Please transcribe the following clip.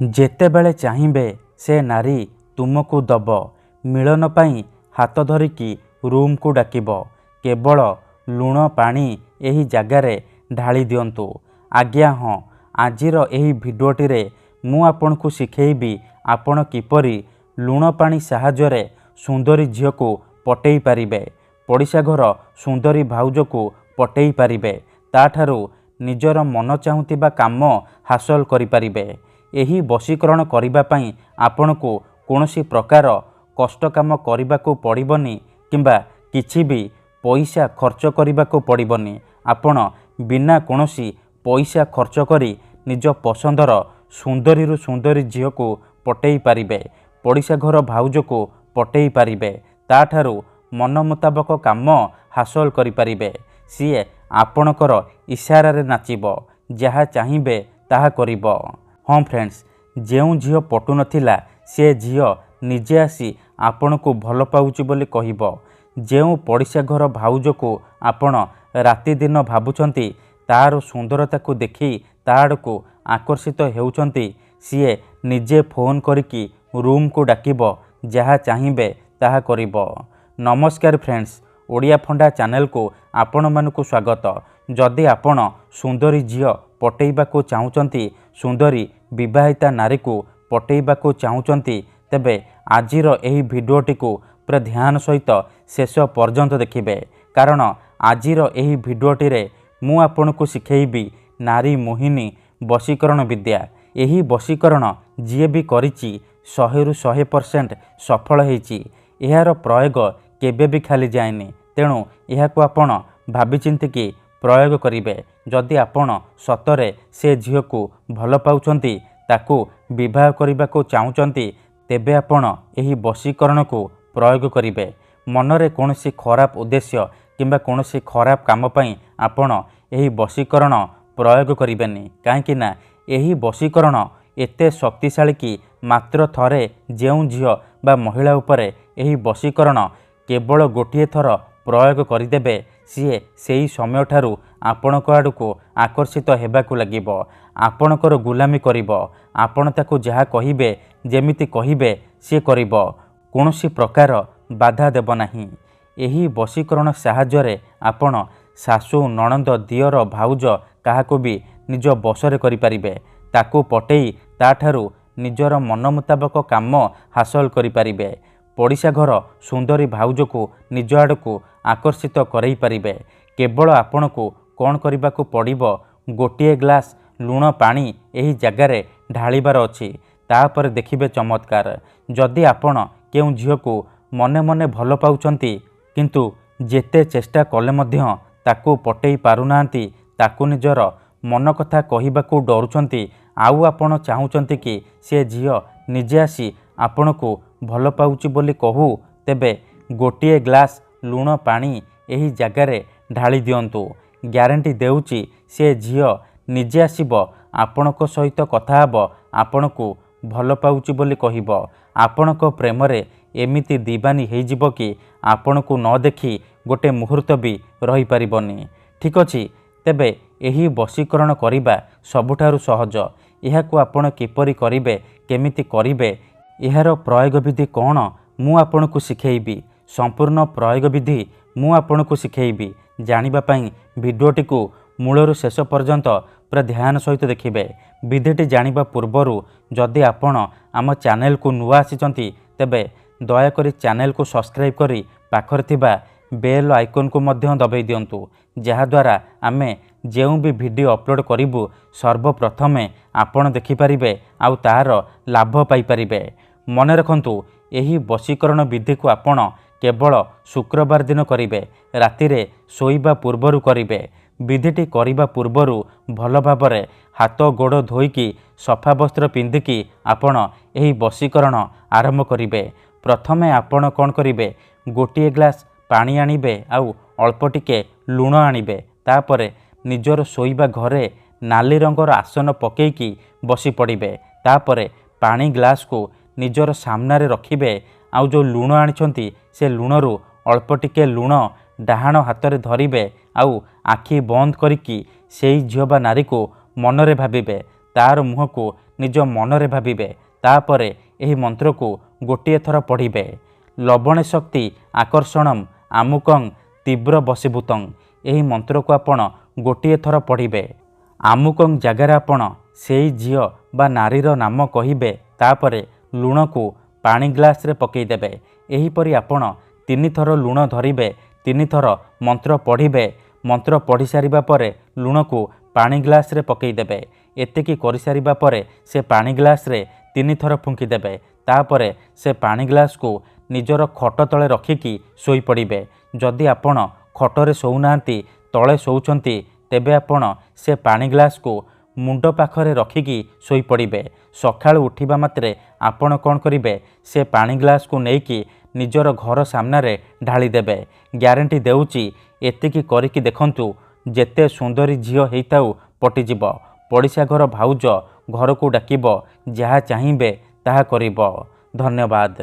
ଯେତେବେଳେ ଚାହିଁବେ ସେ ନାରୀ ତୁମକୁ ଦବ ମିଳନ ପାଇଁ ହାତ ଧରିକି ରୁମକୁ ଡାକିବ। କେବଳ ଲୁଣ ପାଣି ଏହି ଜାଗାରେ ଢାଳି ଦିଅନ୍ତୁ। ଆଜ୍ଞା ହଁ, ଆଜିର ଏହି ଭିଡ଼ିଓଟିରେ ମୁଁ ଆପଣଙ୍କୁ ଶିଖେଇବି ଆପଣ କିପରି ଲୁଣ ପାଣି ସାହାଯ୍ୟରେ ସୁନ୍ଦରୀ ଝିଅକୁ ପଟେଇ ପାରିବେ, ପଡ଼ିଶା ଘର ସୁନ୍ଦରୀ ଭାଉଜକୁ ପଟେଇ ପାରିବେ, ତାଠାରୁ ନିଜର ମନ ଚାହୁଁଥିବା କାମ ହାସଲ କରିପାରିବେ। ଏହି ବଶୀକରଣ କରିବା ପାଇଁ ଆପଣଙ୍କୁ କୌଣସି ପ୍ରକାର କଷ୍ଟ କାମ କରିବାକୁ ପଡ଼ିବନି କିମ୍ବା କିଛି ବି ପଇସା ଖର୍ଚ୍ଚ କରିବାକୁ ପଡ଼ିବନି। ଆପଣ ବିନା କୌଣସି ପଇସା ଖର୍ଚ୍ଚ କରି ନିଜ ପସନ୍ଦର ସୁନ୍ଦରୀରୁ ସୁନ୍ଦରୀ ଝିଅକୁ ପଟେଇ ପାରିବେ, ପଡ଼ିଶା ଘର ଭାଉଜକୁ ପଟେଇ ପାରିବେ, ତାଠାରୁ ମନ ମୁତାବକ କାମ ହାସଲ କରିପାରିବେ। ସିଏ ଆପଣଙ୍କର ଇସାରାରେ ନାଚିବ, ଯାହା ଚାହିଁବେ ତାହା କରିବ। ହଁ ଫ୍ରେଣ୍ଡସ୍, ଯେଉଁ ଝିଅ ପଟୁ ନଥିଲା ସେ ଝିଅ ନିଜେ ଆସି ଆପଣଙ୍କୁ ଭଲ ପାଉଛି ବୋଲି କହିବ। ଯେଉଁ ପଡ଼ିଶା ଘର ଭାଉଜକୁ ଆପଣ ରାତିଦିନ ଭାବୁଛନ୍ତି, ତାର ସୁନ୍ଦରତାକୁ ଦେଖି ତା ଆଡ଼କୁ ଆକର୍ଷିତ ହେଉଛନ୍ତି, ସିଏ ନିଜେ ଫୋନ୍ କରିକି ରୁମକୁ ଡାକିବ, ଯାହା ଚାହିଁବେ ତାହା କରିବ। ନମସ୍କାର ଫ୍ରେଣ୍ଡସ୍, ଓଡ଼ିଆ ଫଣ୍ଡା ଚ୍ୟାନେଲକୁ ଆପଣମାନଙ୍କୁ ସ୍ୱାଗତ। ଯଦି ଆପଣ ସୁନ୍ଦରୀ ଝିଅ ପଟେଇବାକୁ ଚାହୁଁଛନ୍ତି, ସୁନ୍ଦରୀ ବିବାହିତା ନାରୀକୁ ପଟେଇବାକୁ ଚାହୁଁଛନ୍ତି, ତେବେ ଆଜିର ଏହି ଭିଡ଼ିଓଟିକୁ ପୁରା ଧ୍ୟାନ ସହିତ ଶେଷ ପର୍ଯ୍ୟନ୍ତ ଦେଖିବେ। କାରଣ ଆଜିର ଏହି ଭିଡ଼ିଓଟିରେ ମୁଁ ଆପଣଙ୍କୁ ଶିଖେଇବି ନାରୀ ମୋହିନୀ ବଶୀକରଣ ବିଦ୍ୟା। ଏହି ବଶୀକରଣ ଯିଏ ବି କରିଛି 100ରୁ 100% ସଫଳ ହେଇଛି। ଏହାର ପ୍ରୟୋଗ କେବେ ବି ଖାଲି ଯାଏନି। ତେଣୁ ଏହାକୁ ଆପଣ ଭାବିଚିନ୍ତିକି ପ୍ରୟୋଗ କରିବେ। ଯଦି ଆପଣ ସତରେ ସେ ଝିଅକୁ ଭଲ ପାଉଛନ୍ତି, ତାକୁ ବିବାହ କରିବାକୁ ଚାହୁଁଛନ୍ତି, ତେବେ ଆପଣ ଏହି ବଶୀକରଣକୁ ପ୍ରୟୋଗ କରିବେ। ମନରେ କୌଣସି ଖରାପ ଉଦ୍ଦେଶ୍ୟ କିମ୍ବା କୌଣସି ଖରାପ କାମ ପାଇଁ ଆପଣ ଏହି ବଶୀକରଣ ପ୍ରୟୋଗ କରିବେନି। କାହିଁକି ନା ଏହି ବଶୀକରଣ ଏତେ ଶକ୍ତିଶାଳୀ କି ମାତ୍ର ଥରେ ଯେଉଁ ଝିଅ ବା ମହିଳା ଉପରେ ଏହି ବଶୀକରଣ କେବଳ ଗୋଟିଏ ଥର ପ୍ରୟୋଗ କରିଦେବେ, ସିଏ ସେହି ସମୟଠାରୁ ଆପଣଙ୍କ ଆଡ଼କୁ ଆକର୍ଷିତ ହେବାକୁ ଲାଗିବ, ଆପଣଙ୍କର ଗୁଲାମୀ କରିବ। ଆପଣ ତାକୁ ଯାହା କହିବେ, ଯେମିତି କହିବେ ସିଏ କରିବ, କୌଣସି ପ୍ରକାର ବାଧା ଦେବ ନାହିଁ। ଏହି ବଶୀକରଣ ସାହାଯ୍ୟରେ ଆପଣ ଶାଶୁ, ନଣନ୍ଦ, ଦିଅର, ଭାଉଜ କାହାକୁ ବି ନିଜ ବଶରେ କରିପାରିବେ। ତାକୁ ପଟେଇ ତାଠାରୁ ନିଜର ମନ ମୁତାବକ କାମ ହାସଲ କରିପାରିବେ। ପଡ଼ିଶା ଘର ସୁନ୍ଦରୀ ଭାଉଜକୁ ନିଜ ଆଡ଼କୁ ଆକର୍ଷିତ କରେଇ ପାରିବେ। କେବଳ ଆପଣଙ୍କୁ କ'ଣ କରିବାକୁ ପଡ଼ିବ, ଗୋଟିଏ ଗ୍ଲାସ ଲୁଣ ପାଣି ଏହି ଜାଗାରେ ଢାଳିବାର ଅଛି। ତାପରେ ଦେଖିବେ ଚମତ୍କାର। ଯଦି ଆପଣ କେଉଁ ଝିଅକୁ ମନେ ମନେ ଭଲ ପାଉଛନ୍ତି, କିନ୍ତୁ ଯେତେ ଚେଷ୍ଟା କଲେ ମଧ୍ୟ ତାକୁ ପଟେଇ ପାରୁନାହାନ୍ତି, ତାକୁ ନିଜର ମନ କଥା କହିବାକୁ ଡରୁଛନ୍ତି, ଆଉ ଆପଣ ଚାହୁଁଛନ୍ତି କି ସେ ଝିଅ ନିଜେ ଆସି ଆପଣଙ୍କୁ ଭଲ ପାଉଛି ବୋଲି କହୁ, ତେବେ ଗୋଟିଏ ଗ୍ଲାସ ଲୁଣ ପାଣି ଏହି ଜାଗାରେ ଢାଳି ଦିଅନ୍ତୁ। ଗ୍ୟାରେଣ୍ଟି ଦେଉଛି ସେ ଝିଅ ନିଜେ ଆସିବ, ଆପଣଙ୍କ ସହିତ କଥା ହେବ, ଆପଣଙ୍କୁ ଭଲ ପାଉଛି ବୋଲି କହିବ। ଆପଣଙ୍କ ପ୍ରେମରେ ଏମିତି ଦିବାନୀ ହେଇଯିବ କି ଆପଣଙ୍କୁ ନ ଦେଖି ଗୋଟେ ମୁହୂର୍ତ୍ତ ବି ରହିପାରିବନି। ଠିକ୍ ଅଛି, ତେବେ ଏହି ବଶୀକରଣ କରିବା ସବୁଠାରୁ ସହଜ। ଏହାକୁ ଆପଣ କିପରି କରିବେ, କେମିତି କରିବେ, ଏହାର ପ୍ରୟୋଗ ବିଧି କ'ଣ, ମୁଁ ଆପଣଙ୍କୁ ଶିଖେଇବି। ସମ୍ପୂର୍ଣ୍ଣ ପ୍ରୟୋଗ ବିଧି ମୁଁ ଆପଣଙ୍କୁ ଶିଖେଇବି। ଜାଣିବା ପାଇଁ ଭିଡ଼ିଓଟିକୁ ମୂଳରୁ ଶେଷ ପର୍ଯ୍ୟନ୍ତ ପୁରା ଧ୍ୟାନ ସହିତ ଦେଖିବେ। ବିଧିଟି ଜାଣିବା ପୂର୍ବରୁ ଯଦି ଆପଣ ଆମ ଚ୍ୟାନେଲକୁ ନୂଆ ଆସିଛନ୍ତି, ତେବେ ଦୟାକରି ଚ୍ୟାନେଲକୁ ସବସ୍କ୍ରାଇବ୍ କରି ପାଖରେ ଥିବା ବେଲ୍ ଆଇକନ୍କୁ ମଧ୍ୟ ଦବାଇ ଦିଅନ୍ତୁ, ଯାହାଦ୍ୱାରା ଆମେ ଯେଉଁ ବି ଭିଡ଼ିଓ ଅପଲୋଡ଼ କରିବୁ ସର୍ବପ୍ରଥମେ ଆପଣ ଦେଖିପାରିବେ ଆଉ ତାହାର ଲାଭ ପାଇପାରିବେ। ମନେ ରଖନ୍ତୁ, ଏହି ବଶୀକରଣ ବିଧିକୁ ଆପଣ କେବଳ ଶୁକ୍ରବାର ଦିନ କରିବେ, ରାତିରେ ଶୋଇବା ପୂର୍ବରୁ କରିବେ। ବିଧିଟି କରିବା ପୂର୍ବରୁ ଭଲ ଭାବରେ ହାତ ଗୋଡ଼ ଧୋଇକି ସଫା ବସ୍ତ୍ର ପିନ୍ଧିକି ଆପଣ ଏହି ବଶୀକରଣ ଆରମ୍ଭ କରିବେ। ପ୍ରଥମେ ଆପଣ କ'ଣ କରିବେ, ଗୋଟିଏ ଗ୍ଲାସ ପାଣି ଆଣିବେ ଆଉ ଅଳ୍ପ ଟିକେ ଲୁଣ ଆଣିବେ। ତାପରେ ନିଜର ଶୋଇବା ଘରେ ନାଲି ରଙ୍ଗର ଆସନ ପକେଇକି ବସି ପଡ଼ିବେ। ତାପରେ ପାଣି ଗ୍ଲାସକୁ ନିଜର ସାମ୍ନାରେ ରଖିବେ, ଆଉ ଯେଉଁ ଲୁଣ ଆଣିଛନ୍ତି ସେ ଲୁଣରୁ ଅଳ୍ପ ଟିକେ ଲୁଣ ଡାହାଣ ହାତରେ ଧରିବେ ଆଉ ଆଖି ବନ୍ଦ କରିକି ସେଇ ଝିଅ ବା ନାରୀକୁ ମନରେ ଭାବିବେ। ତାର ମୁହଁକୁ ନିଜ ମନରେ ଭାବିବେ। ତାପରେ ଏହି ମନ୍ତ୍ରକୁ ଗୋଟିଏ ଥର ପଢ଼ିବେ। ଲବଣେ ଶକ୍ତି ଆକର୍ଷଣମ୍ ଆମୁକଂ ତୀବ୍ର ବଶୀଭୂତଂ। ଏହି ମନ୍ତ୍ରକୁ ଆପଣ ଗୋଟିଏ ଥର ପଢ଼ିବେ। ଆମୁକଂ ଜାଗାରେ ଆପଣ ସେଇ ଝିଅ ବା ନାରୀର ନାମ କହିବେ। ତାପରେ ଲୁଣକୁ ପାଣି ଗ୍ଲାସରେ ପକାଇଦେବେ। ଏହିପରି ଆପଣ 3 ଥର ଲୁଣ ଧରିବେ, 3 ଥର ମନ୍ତ୍ର ପଢ଼ିବେ। ମନ୍ତ୍ର ପଢ଼ି ସାରିବା ପରେ ଲୁଣକୁ ପାଣି ଗ୍ଲାସରେ ପକାଇଦେବେ। ଏତିକି କରିସାରିବା ପରେ ସେ ପାଣି ଗ୍ଲାସରେ 3 ଥର ଫୁଙ୍କିଦେବେ। ତାପରେ ସେ ପାଣି ଗ୍ଲାସକୁ ନିଜର ଖଟ ତଳେ ରଖିକି ଶୋଇପଡ଼ିବେ। ଯଦି ଆପଣ ଖଟରେ ଶୋଉନାହାନ୍ତି, ତଳେ ଶୋଉଛନ୍ତି, ତେବେ ଆପଣ ସେ ପାଣି ଗ୍ଲାସକୁ ମୁଣ୍ଡ ପାଖରେ ରଖିକି ଶୋଇପଡ଼ିବେ। ସକାଳୁ ଉଠିବା ମାତ୍ରେ ଆପଣ କ'ଣ କରିବେ, ସେ ପାଣି ଗ୍ଲାସକୁ ନେଇକି ନିଜର ଘର ସାମ୍ନାରେ ଢାଳିଦେବେ। ଗ୍ୟାରେଣ୍ଟି ଦେଉଛି, ଏତିକି କରିକି ଦେଖନ୍ତୁ, ଯେତେ ସୁନ୍ଦରୀ ଝିଅ ହେଇଥାଉ ପଟିଯିବ। ପଡ଼ିଶା ଘର ଭାଉଜ ଘରକୁ ଡାକିବ, ଯାହା ଚାହିଁବେ ତାହା କରିବ। ଧନ୍ୟବାଦ।